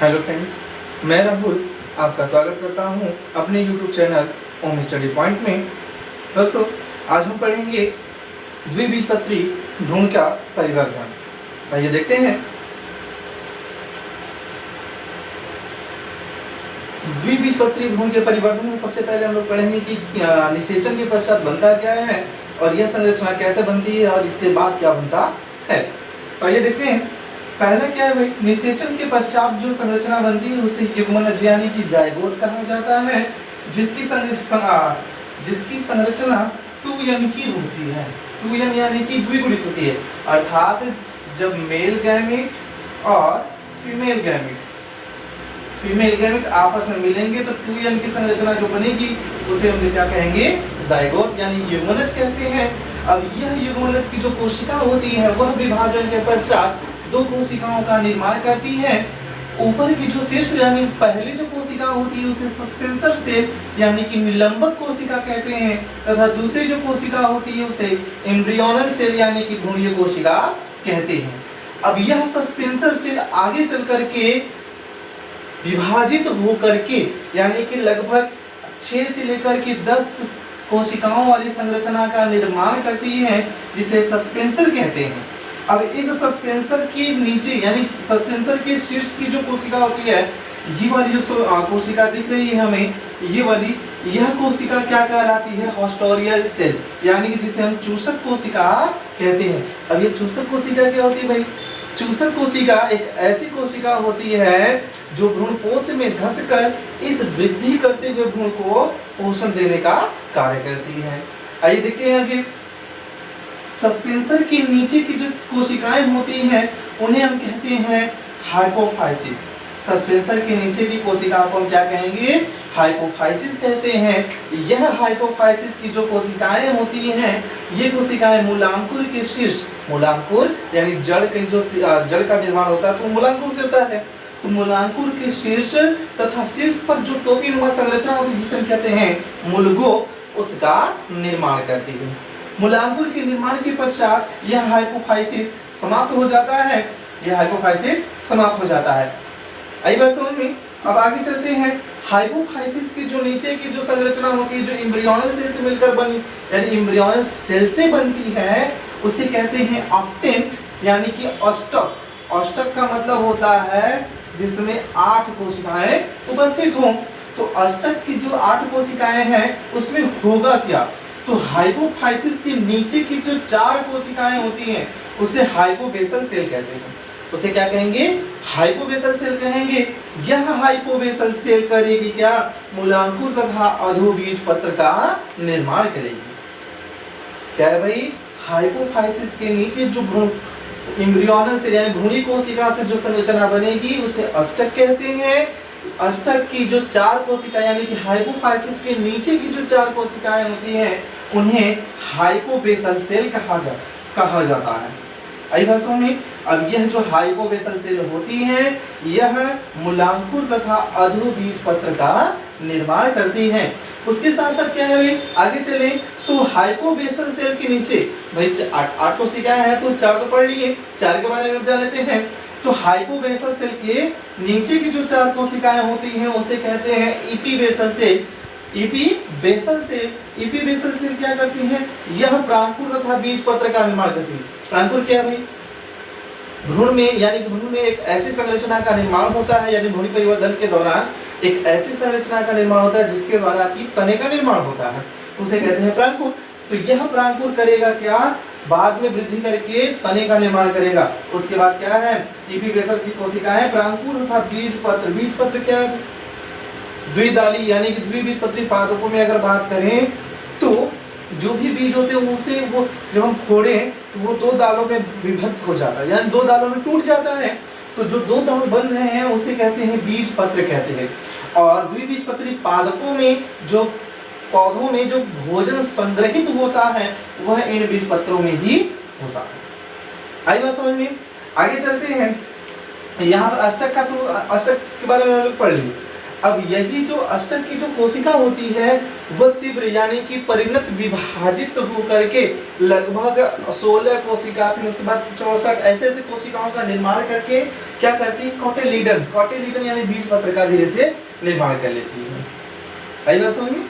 Hello friends, मैं राहुल आपका स्वागत करता हूं अपने YouTube channel home study point में। दोस्तों, आज हम पढ़ेंगे द्विबीजपत्री भ्रूण का परिवर्धन। आइए देखते हैं। द्विबीजपत्री भ्रूण के परिवर्धन में सबसे पहले हम लोग पढ़ेंगे कि निषेचन के पश्चात बनता क्या है और यह संरचना कैसे बनती है और इसके बाद क्या बनता है। आइए देखते हैं। पहला क्या है भाई, निषेचन के पश्चात जो संरचना बनती है उसे युग्मनज यानी कि जायगोट कहा जाता है, जिसकी संरचना 2n की होती है। 2n यानी कि द्विगुणित होती है, अर्थात जब मेल गैमेट और फीमेल गैमेट आपस में मिलेंगे तो 2n की संरचना जो बनेगी उसे हम क्या कहेंगे, जायगोट यानी युग्मनज कहते हैं। अब यह युग्मनज की जो कोशिका होती है वह विभाजन के पश्चात दो कोशिकाओं का निर्माण करती है। ऊपर की जो शीर्ष यानी पहली जो कोशिका होती है उसे सस्पेंसर सेल यानी कि निलंबक कोशिका कहते हैं, तथा दूसरी जो कोशिका होती है उसे एम्ब्रियोनल सेल यानी कि भ्रूणीय कोशिका कहते हैं। अब यह सस्पेंसर सेल आगे चल करके विभाजित होकर के यानी कि लगभग 6 से लेकर के 10 कोशिकाओं वाली संरचना का निर्माण करती है, जिसे सस्पेंसर कहते हैं। अब इस सस्पेंसर के नीचे यानी सस्पेंसर के शीर्ष की जो कोशिका होती है, ये वाली जो कोशिका दिख रही है हमें, ये वाली, यह कोशिका क्या कहलाती है, हॉस्टोरियल सेल यानी कि जिसे हम चूसक कोशिका कहते हैं। अब ये चूसक कोशिका क्या होती है भाई? चूसक कोशिका एक ऐसी कोशिका होती है जो भ्रूणपोष में धंसकर इस वृद्धि करते हुए भ्रूण को पोषण देने का कार्य करती है। आइए देखते हैं आगे। सस्पेंसर के नीचे की जो कोशिकाएं होती हैं उन्हें हम कहते हैं हाइपोफाइसिस। सस्पेंसर के नीचे की कोशिकाओं को हम क्या कहेंगे, हाइपोफाइसिस कहते हैं। यह हाइपोफाइसिस की जो कोशिकाएं होती हैं, ये कोशिकाएं मूलांकुर के शीर्ष, मूलांकुर यानी जड़ के जो जड़ का निर्माण होता है तो मूलांकुर से होता है, तो मूलांकुर के शीर्ष तथा शीर्ष पर जो टोपीनुमा संरचना होती है जिसे हम कहते हैं मूलगो, उसका निर्माण करती है। मूलांकुर के निर्माण के पश्चात यह हाइपोफाइसिस समाप्त हो जाता है। यह हाइपोफाइसिस समाप्त हो जाता है। आई बात समझ में? अब आगे चलते हैं। हाइपोफाइसिस की जो नीचे की जो संरचना होती है जो एम्ब्रियोनल सेल से मिलकर बनी यानी एम्ब्रियोनल सेल से बनती है, उसे कहते हैं ऑक्टेंट यानी कि अष्टक। अष्टक का मतलब होता है जिसमें 8 कोशिकाएं उपस्थित हों। तो अष्टक की जो 8 कोशिकाएं हैं उसमें होगा क्या, तो हाइपोफाइसिस के नीचे की जो 4 कोशिकाएं होती हैं उसे हाइपोबेसल सेल कहते हैं। उसे क्या कहेंगे, हाइपोबेसल सेल कहेंगे। यह हाइपोबेसल सेल करेगी क्या, मूलांकुर तथा अधोबीजपत्र का निर्माण करेगी। क्या है भाई, हाइपोफाइसिस के नीचे जो एम्ब्रियोनल सेल यानी भ्रूणी कोशिका से जो संरचना बनेगी उसे अष्टक कहते हैं। अष्टक की जो 4 कोशिका यानी कि हाइपोफाइसिस के नीचे की जो 4 कोशिकाएं होती हैं उन्हें हाइपोबेसल सेल कहा जाता है। आई बात समझ में? अब यह जो हाइपोबेसल सेल होती है यह मूलांकुर तथा अधोबीजपत्र का निर्माण करती है। उसके साथ साथ क्या है भाई, आगे चले तो हाइपोबेसल सेल के नीचे भाई 8 कोशिकाएं हैं तो 4 तो पढ़ लिए, 4 के बारे में जान लेते हैं। तो हाइपोबेसल सेल के नीचे की जो 4 कोशिकाएं होती हैं उसे कहते हैं एपीबेसल सेल। एपीबेसल सेल क्या करती है, यह प्रांकुर तथा बीजपत्र का निर्माण करती है। प्रांकुर क्या है भाई, भ्रूण में यानी भ्रूण में एक ऐसी संरचना का निर्माण होता है यानी भ्रूण परिवर्धन के दौरान एक ऐसी संरचना का निर्माण होता है जिसके द्वारा की तने का निर्माण होता है, उसे कहते हैं प्रांकुर। तो यह प्रांकुर करेगा क्या, बाद में वृद्धि करके तने का निर्माण करेगा। उसके बाद क्या है, एपीबेसल की कोशिकाएं प्रांकुर तथा बीजपत्र। बीजपत्र क्या है, द्विदाली यानी कि द्विबीजपत्री पादपों में अगर बात करें तो जो भी बीज होते हैं उसे वो जब हम फोड़ें तो वो 2 दालों में विभक्त हो जाता है यानी 2 दालों में टूट जाता है। तो जो 2 दाल बन रहे हैं उसे कहते हैं बीजपत्र कहते हैं। और द्विबीजपत्री पादपों में जो पौधों में जो भोजन संग्रहित होता है वह इन बीजपत्रों में ही होता है। आई बात समझ में? आगे चलते हैं। यहाँ पर अष्टक के बारे में हम लोग पढ़ लिए। अब यही जो अष्टक की जो कोशिका होती है वह तीव्र यानी कि परिणत विभाजित होकर के लगभग 16 कोशिका, फिर उसके बाद 64 ऐसे ऐसे कोशिकाओं का निर्माण करके क्या करती है, कोटिलीडन यानी बीज पत्र का धीरे से निर्माण कर लेती है। आई बात समझ में?